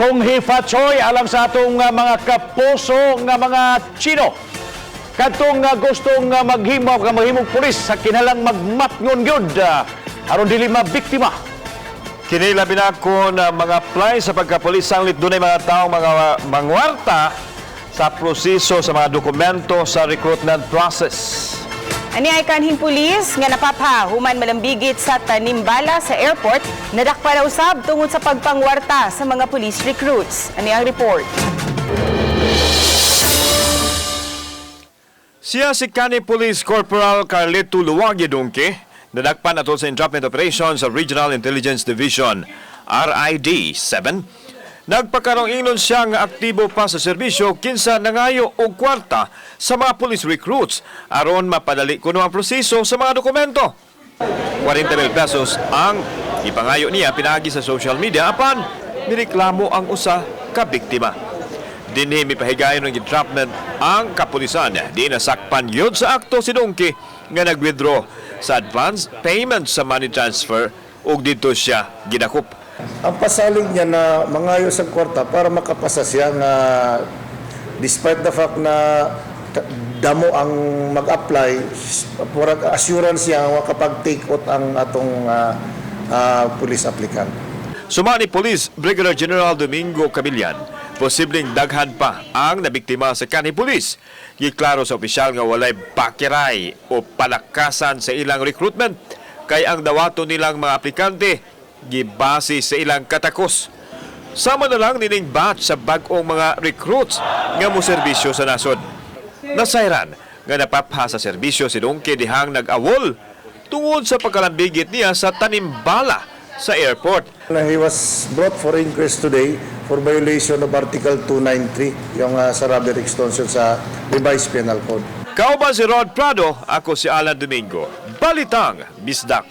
Kung hifatsoy alang sa atong mga kapuso nga mga Chino. Kadtong gustong maghimog pulis sa kinalang magmatngon gyud aron dili mabiktima. Kini labi na ko na mga apply sa pagkapulis sanglit dunay mga taong mga mangwarta sa proseso sa mga dokumento sa recruitment process. Ani ay kanhing pulis nga napapha human malambigit sa tanimbala sa airport nadakpa na usab tungod sa pagpangwarta sa mga police recruits. Ani ang report. Siya si Kani Police Corporal Carleto Luwagi Dungke, nadakpan ato sa entrapment operations sa Regional Intelligence Division, RID-7. Nagpakarong ingnon siya nga aktibo pa sa serbisyo kinsa nangayo og kwarta sa mga police recruits aron mapadali kuno ang proseso sa mga dokumento. 40,000 pesos ang ipangayo niya pinaagi sa social media apan nireklamo ang usa ka biktima. Dinhi mipahigayon ng entrapment ang kapulisan. Di nasakpan yun sa akto si Dungki nga nag-withdraw sa advance payment sa money transfer ug dito siya gidakop. Ang pasalig niya na mangayo sa kwarta para makapasa siya nga despite the fact na damo ang mag-apply, para assurance siya kapag take out ang atong police applicant. Suma ni Police Brigadier General Domingo Cabillan, posibleng daghan pa ang nabiktima sa Kani Police. Giklaro sa opisyal nga walay pakiray o palakasan sa ilang recruitment kay ang dawato nilang mga aplikante gibase sa ilang katakos. Sama na lang nining batch sa bag-ong mga recruits nga mo serbisyo sa nasod. Nasayran nga napapha sa serbisyo si Dungke dihang nag-awol tungod sa pagkalambigit niya sa tanimbala sa airport. He was brought for inquest today for violation of Article 293, yung sa robbery extortion sa revised penal code. Kauban si Rod Prado, ako si Alan Domingo. Balitang Bisdak.